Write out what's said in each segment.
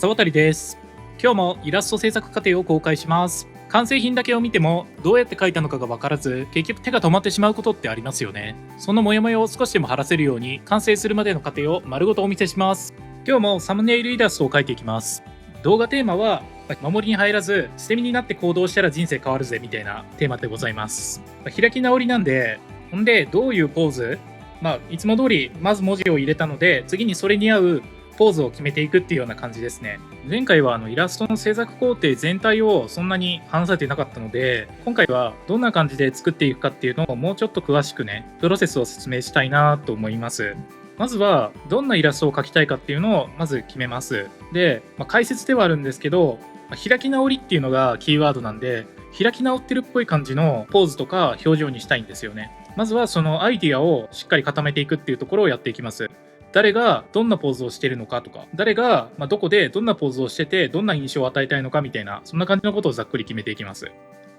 沢渡です。今日もイラスト制作過程を公開します。完成品だけを見てもどうやって描いたのかが分からず、結局手が止まってしまうことってありますよね。そのモヤモヤを少しでも晴らせるように、完成するまでの過程を丸ごとお見せします。今日もサムネイルイラストを描いていきます。動画テーマは守りに入らず捨て身になって行動したら人生変わるぜみたいなテーマでございます。開き直りなんで、どういうポーズ、いつも通りまず文字を入れたので、次にそれに合うポーズを決めていくっていうような感じですね。前回はイラストの制作工程全体をそんなに話されてなかったので、今回はどんな感じで作っていくかっていうのをもうちょっと詳しくね、プロセスを説明したいなと思います。まずはどんなイラストを描きたいかっていうのをまず決めます。で、解説ではあるんですけど、開き直りっていうのがキーワードなんで、開き直ってるっぽい感じのポーズとか表情にしたいんですよね。まずはそのアイディアをしっかり固めていくっていうところをやっていきます。誰がどんなポーズをしているのかとか、誰がどこでどんなポーズをしててどんな印象を与えたいのかみたいな、そんな感じのことをざっくり決めていきます。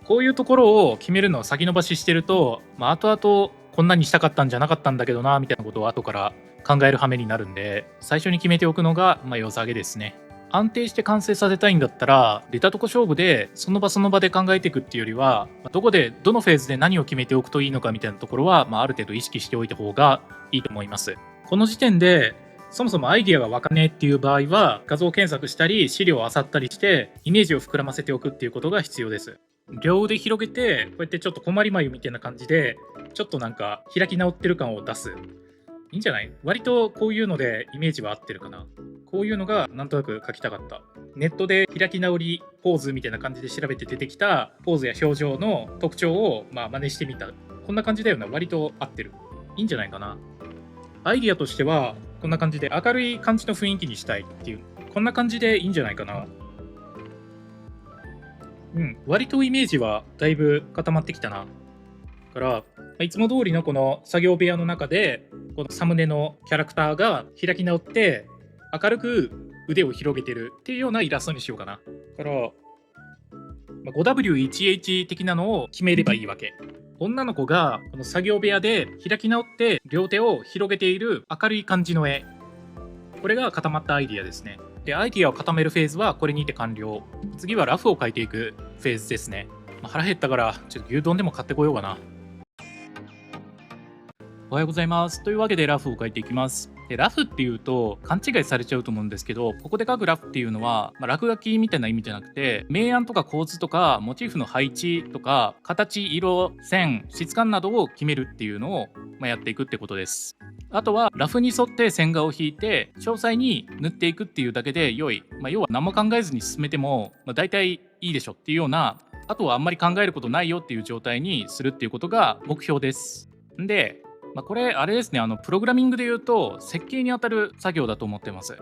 こういうところを決めるのを先延ばししてると、後々こんなにしたかったんじゃなかったんだけどなみたいなことを後から考える羽目になるんで、最初に決めておくのが良さげですね。安定して完成させたいんだったら、出たとこ勝負でその場その場で考えていくっていうよりは、どこでどのフェーズで何を決めておくといいのかみたいなところは、ある程度意識しておいた方がいいと思います。この時点でそもそもアイディアがわかんねえっていう場合は、画像検索したり資料を漁ったりしてイメージを膨らませておくっていうことが必要です。両腕広げて、こうやってちょっと困り眉みたいな感じで、ちょっと開き直ってる感を出す。いいんじゃない？割とこういうのでイメージは合ってるかな。こういうのがなんとなく描きたかった。ネットで開き直りポーズみたいな感じで調べて出てきたポーズや表情の特徴を真似してみた。こんな感じだよな。割と合ってる。いいんじゃないかな。アイディアとしてはこんな感じで明るい感じの雰囲気にしたいっていう、こんな感じでいいんじゃないかな。割とイメージはだいぶ固まってきたな。から、いつも通りのこの作業部屋の中で、このサムネのキャラクターが開き直って明るく腕を広げてるっていうようなイラストにしようかな。から 5W1H 的なのを決めればいいわけ。女の子がこの作業部屋で開き直って両手を広げている明るい感じの絵。これが固まったアイディアですね。で、アイディアを固めるフェーズはこれにて完了。次はラフを描いていくフェーズですね。腹減ったからちょっと牛丼でも買ってこようかな。おはようございます。というわけでラフを描いていきます。で、ラフっていうと勘違いされちゃうと思うんですけど、ここで描くラフっていうのは、落書きみたいな意味じゃなくて、明暗とか構図とかモチーフの配置とか形、色、線、質感などを決めるっていうのを、やっていくってことです。あとはラフに沿って線画を引いて詳細に塗っていくっていうだけで良い、要は何も考えずに進めても、大体いいでしょっていうような、あとはあんまり考えることないよっていう状態にするっていうことが目標です。で、これあれですね、プログラミングで言うと設計に当たる作業だと思ってます。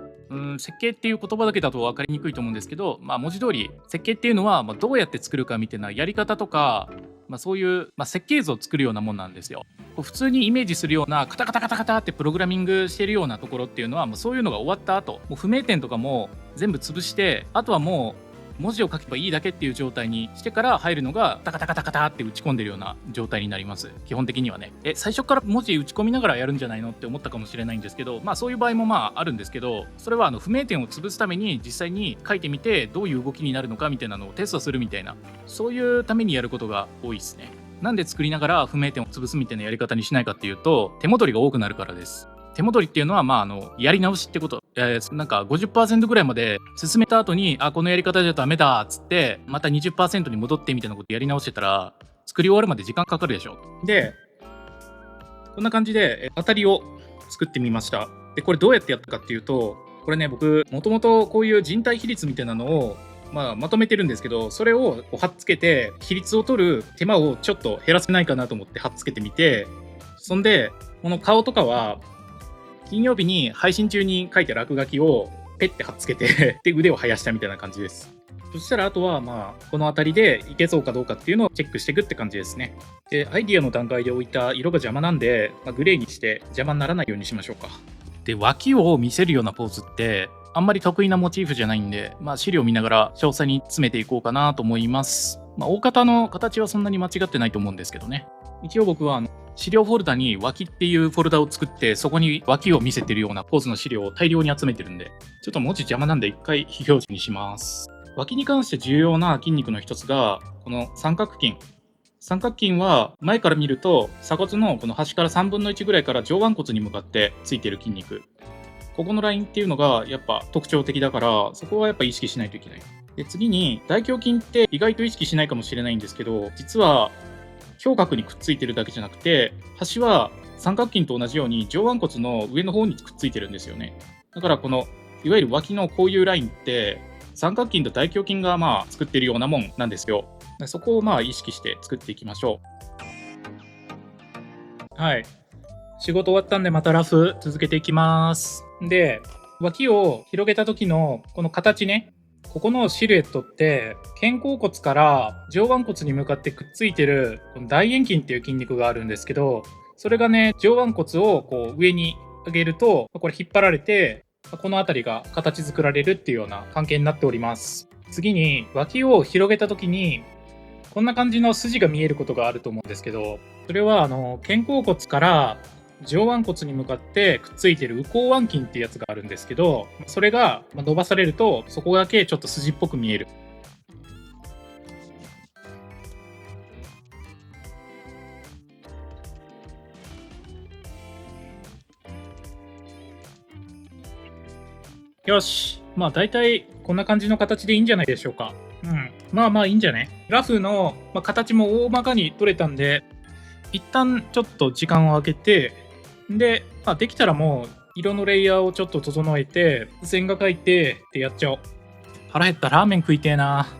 設計っていう言葉だけだと分かりにくいと思うんですけど、文字通り設計っていうのは、どうやって作るかみたいなやり方とか、そういう、設計図を作るようなもんなんですよ。普通にイメージするようなカタカタカタカタってプログラミングしてるようなところっていうのは、そういうのが終わった後、もう不明点とかも全部潰して、あとはもう文字を書けばいいだけっていう状態にしてから入るのがタカタカタカタって打ち込んでるような状態になります。基本的にはね。最初から文字打ち込みながらやるんじゃないのって思ったかもしれないんですけど、そういう場合もあるんですけど、それは不明点を潰すために実際に書いてみてどういう動きになるのかみたいなのをテストするみたいな、そういうためにやることが多いですね。なんで作りながら不明点を潰すみたいなやり方にしないかっていうと、手戻りが多くなるからです。手戻りっていうのはやり直しってこと。50% ぐらいまで進めた後にこのやり方じゃダメだっつってまた 20% に戻ってみたいなことやり直してたら作り終わるまで時間かかるでしょ。で、こんな感じで当たりを作ってみました。で、これどうやってやったかっていうと、これね、僕もともとこういう人体比率みたいなのをまとめてるんですけど、それを貼っつけて比率を取る手間をちょっと減らせないかなと思って貼っつけてみて、そんでこの顔とかは金曜日に配信中に書いた落書きをペッて貼っつけてで腕を生やしたみたいな感じです。そしたらあとはこの辺りでいけそうかどうかっていうのをチェックしていくって感じですね。で、アイディアの段階で置いた色が邪魔なんで、グレーにして邪魔にならないようにしましょうか。で、脇を見せるようなポーズってあんまり得意なモチーフじゃないんで、資料見ながら詳細に詰めていこうかなと思います。大方の形はそんなに間違ってないと思うんですけどね。一応僕は資料フォルダに脇っていうフォルダを作って、そこに脇を見せてるようなポーズの資料を大量に集めてるんで、ちょっと文字邪魔なんで一回非表示にします。脇に関して重要な筋肉の一つが、この三角筋。三角筋は前から見ると鎖骨のこの端から3分の1ぐらいから上腕骨に向かってついてる筋肉。ここのラインっていうのがやっぱ特徴的だから、そこはやっぱ意識しないといけない。で、次に大胸筋って意外と意識しないかもしれないんですけど、実は胸郭にくっついてるだけじゃなくて、端は三角筋と同じように上腕骨の上の方にくっついてるんですよね。だからこのいわゆる脇のこういうラインって三角筋と大胸筋が作ってるようなもんなんですよ。そこを意識して作っていきましょう。はい。仕事終わったんでまたラフ続けていきます。で、脇を広げた時のこの形ね。ここのシルエットって肩甲骨から上腕骨に向かってくっついてるこの大円筋っていう筋肉があるんですけど、それがね、上腕骨をこう上に上げると、これ引っ張られて、この辺りが形作られるっていうような関係になっております。次に脇を広げた時にこんな感じの筋が見えることがあると思うんですけど、それは肩甲骨から上腕骨に向かってくっついてる右後腕筋っていうやつがあるんですけど、それが伸ばされるとそこだけちょっと筋っぽく見える。よし。大体こんな感じの形でいいんじゃないでしょうか。いいんじゃね。ラフの、形も大まかに取れたんで、一旦ちょっと時間を空けて、で、できたらもう色のレイヤーをちょっと整えて、線が描いてってやっちゃおう。腹減ったラーメン食いてえな。おはよ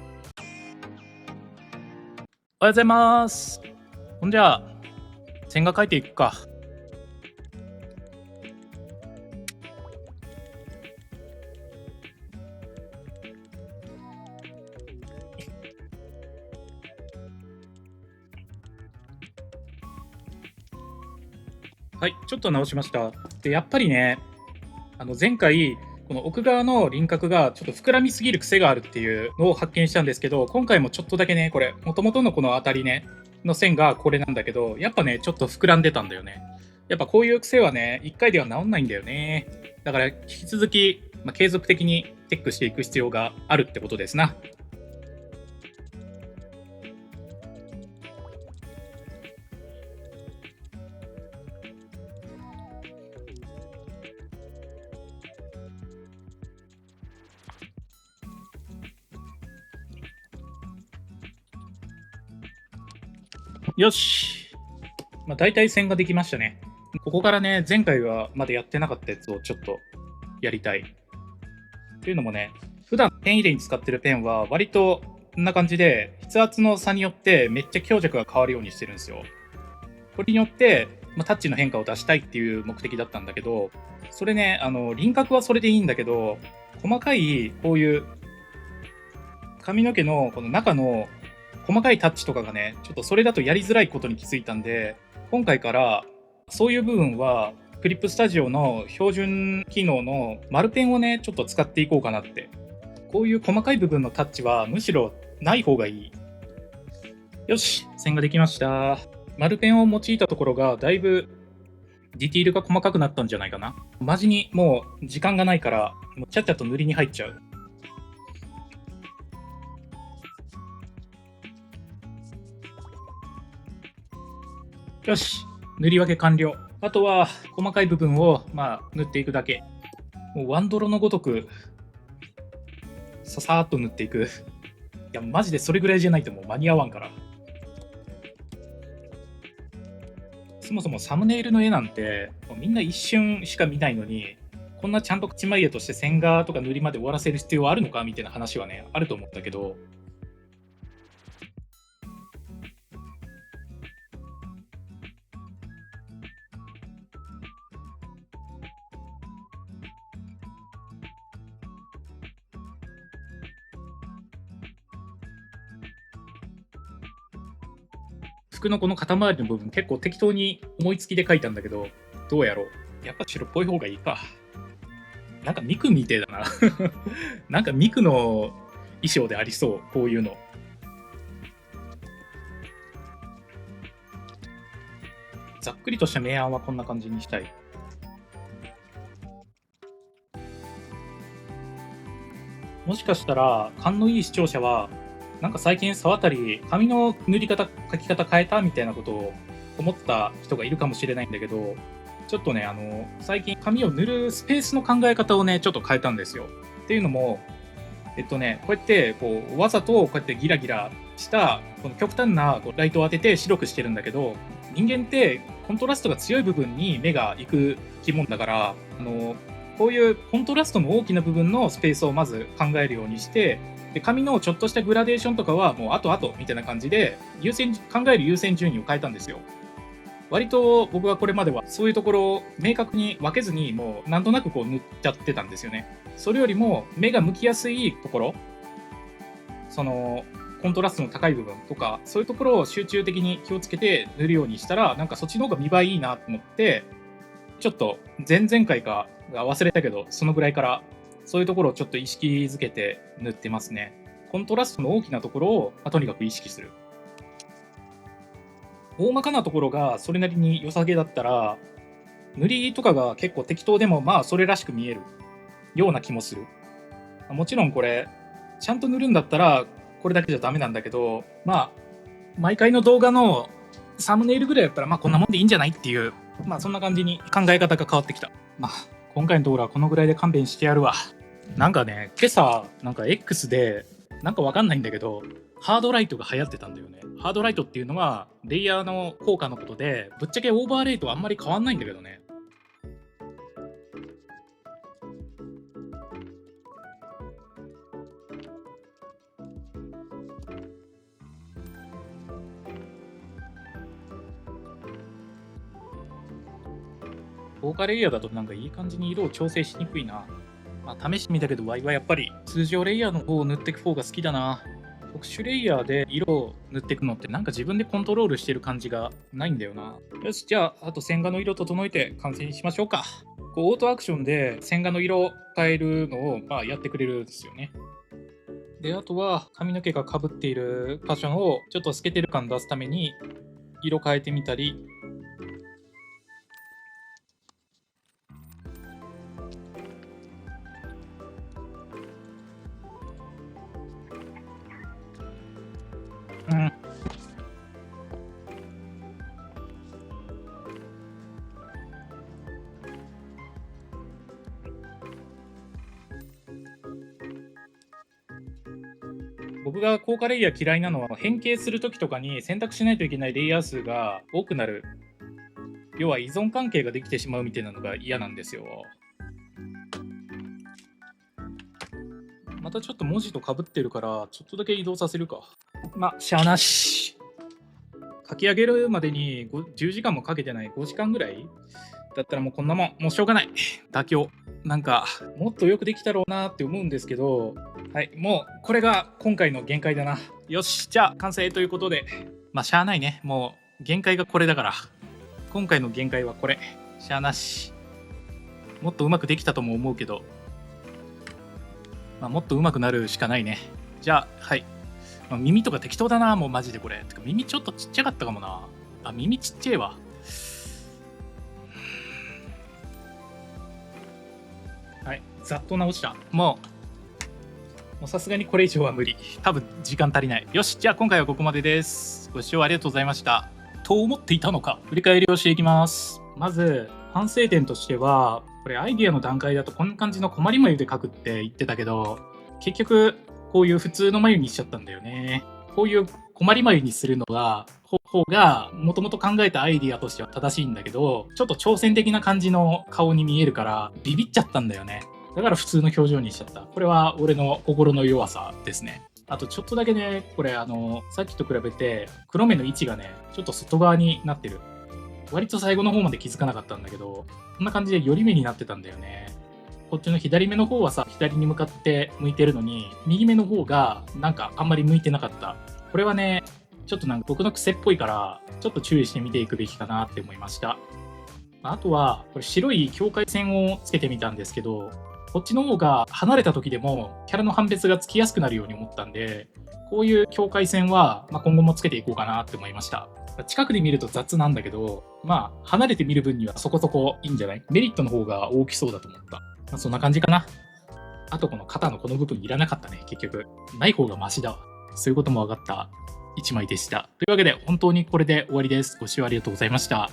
うございます。ほんじゃあ、線が描いていくか。はい、ちょっと直しました。で、やっぱりね、前回、この奥側の輪郭がちょっと膨らみすぎる癖があるっていうのを発見したんですけど、今回もちょっとだけね、これ、元々のこの当たりね、の線がこれなんだけど、やっぱね、ちょっと膨らんでたんだよね。やっぱこういう癖はね、1回では治んないんだよね。だから引き続き、継続的にチェックしていく必要があるってことですな。よし。大体線ができましたね。ここからね、前回はまだやってなかったやつをちょっとやりたい。というのもね、普段ペン入れに使ってるペンは割とこんな感じで、筆圧の差によってめっちゃ強弱が変わるようにしてるんですよ。これによって、タッチの変化を出したいっていう目的だったんだけど、それね、輪郭はそれでいいんだけど、細かいこういう髪の毛のこの中の細かいタッチとかがね、ちょっとそれだとやりづらいことに気づいたんで、今回からそういう部分はクリップスタジオの標準機能の丸ペンをね、ちょっと使っていこうかなって。こういう細かい部分のタッチはむしろない方がいい。よし、線ができました。丸ペンを用いたところがだいぶディティールが細かくなったんじゃないかな。マジにもう時間がないから、もうちゃっちゃと塗りに入っちゃう。よし、塗り分け完了。あとは細かい部分を塗っていくだけ。もうワンドロのごとくささーっと塗っていく。いやマジでそれぐらいじゃないともう間に合わんから。そもそもサムネイルの絵なんてもうみんな一瞬しか見ないのに、こんなちゃんと口眉絵として線画とか塗りまで終わらせる必要はあるのかみたいな話はね、あると思ったけど、服のこの肩周りの部分結構適当に思いつきで描いたんだけど、どうやろう。やっぱ白っぽい方がいいか。なんかミクみてえだな。なんかミクの衣装でありそう、こういうの。ざっくりとした明暗はこんな感じにしたい。もしかしたら、勘のいい視聴者は、なんか最近沢渡髪の塗り方、描き方変えたみたいなことを思った人がいるかもしれないんだけど、ちょっとね、最近髪を塗るスペースの考え方をね、ちょっと変えたんですよ。っていうのも、こうやって、こう、わざとこうやってギラギラした、この極端なこうライトを当てて白くしてるんだけど、人間ってコントラストが強い部分に目が行く生き物だから、こういうコントラストの大きな部分のスペースをまず考えるようにして、で髪のちょっとしたグラデーションとかはもう後々みたいな感じで考える優先順位を変えたんですよ。割と僕はこれまではそういうところを明確に分けずにもうなんとなくこう塗っちゃってたんですよね。それよりも目が向きやすいところ、そのコントラストの高い部分とかそういうところを集中的に気をつけて塗るようにしたら、なんかそっちの方が見栄えいいなと思って、ちょっと前々回か忘れたけどそのぐらいからそういうところをちょっと意識づけて塗ってますね。コントラストの大きなところを、とにかく意識する。大まかなところがそれなりに良さげだったら、塗りとかが結構適当でもまあそれらしく見えるような気もする。もちろんこれちゃんと塗るんだったらこれだけじゃダメなんだけど、まあ毎回の動画のサムネイルぐらいだったらまあこんなもんでいいんじゃないっていう、まあそんな感じに考え方が変わってきた。まあ今回のところはこのぐらいで勘弁してやるわ。なんかね、今朝なんか X でなんかわかんないんだけど、ハードライトが流行ってたんだよね。ハードライトっていうのはレイヤーの効果のことで、ぶっちゃけオーバーレイとあんまり変わんないんだけどね。効果レイヤーだとなんかいい感じに色を調整しにくいな。まあ試してみたけど、ワイはやっぱり通常レイヤーの方を塗っていく方が好きだな。特殊レイヤーで色を塗っていくのってなんか自分でコントロールしてる感じがないんだよな。よし、じゃああと線画の色整えて完成にしましょうか。こうオートアクションで線画の色を変えるのをまあやってくれるんですよね。で、あとは髪の毛がかぶっている箇所をちょっと透けてる感出すために色変えてみたり、うん、僕が効果レイヤー嫌いなのは変形するときとかに選択しないといけないレイヤー数が多くなる。要は依存関係ができてしまうみたいなのが嫌なんですよ。またちょっと文字とかぶってるからちょっとだけ移動させるか。まあしゃあなし。書き上げるまでに10時間もかけてない、5時間ぐらいだったらもうこんなもんもうしょうがない。妥協。なんかもっとよくできたろうなって思うんですけど、はい、もうこれが今回の限界だな。よし、じゃあ完成ということで、まあしゃあないね。もう限界がこれだから、今回の限界はこれ。しゃあなし。もっとうまくできたとも思うけど、まあ、もっとうまくなるしかないね。じゃあはい、まあ、耳とか適当だな、もうマジでこれ。てか耳ちょっとちっちゃかったかもな。あ、耳ちっちゃいわ。はい、ざっと直した。もうさすがにこれ以上は無理。多分時間足りない。よし、じゃあ今回はここまでです。ご視聴ありがとうございました。と思っていたのか。振り返りをしていきます。まず、反省点としては、これアイディアの段階だとこんな感じの困り眉で描くって言ってたけど、結局、こういう普通の眉にしちゃったんだよね。こういう困り眉にするのが、方が、もともと考えたアイディアとしては正しいんだけど、ちょっと挑戦的な感じの顔に見えるから、ビビっちゃったんだよね。だから普通の表情にしちゃった。これは俺の心の弱さですね。あとちょっとだけね、これさっきと比べて黒目の位置がね、ちょっと外側になってる。割と最後の方まで気づかなかったんだけど、こんな感じで寄り目になってたんだよね。こっちの左目の方はさ、左に向かって向いてるのに、右目の方がなんかあんまり向いてなかった。これはね、ちょっとなんか僕の癖っぽいから、ちょっと注意して見ていくべきかなって思いました。あとは、これ白い境界線をつけてみたんですけど、こっちの方が離れた時でもキャラの判別がつきやすくなるように思ったんで、こういう境界線は今後もつけていこうかなって思いました。近くで見ると雑なんだけど、まあ、離れて見る分にはそこそこいいんじゃない？メリットの方が大きそうだと思った。まあ、そんな感じかな。あとこの肩のこの部分いらなかったね、結局。ない方がマシだわ。そういうことも分かった1枚でした。というわけで、本当にこれで終わりです。ご視聴ありがとうございました。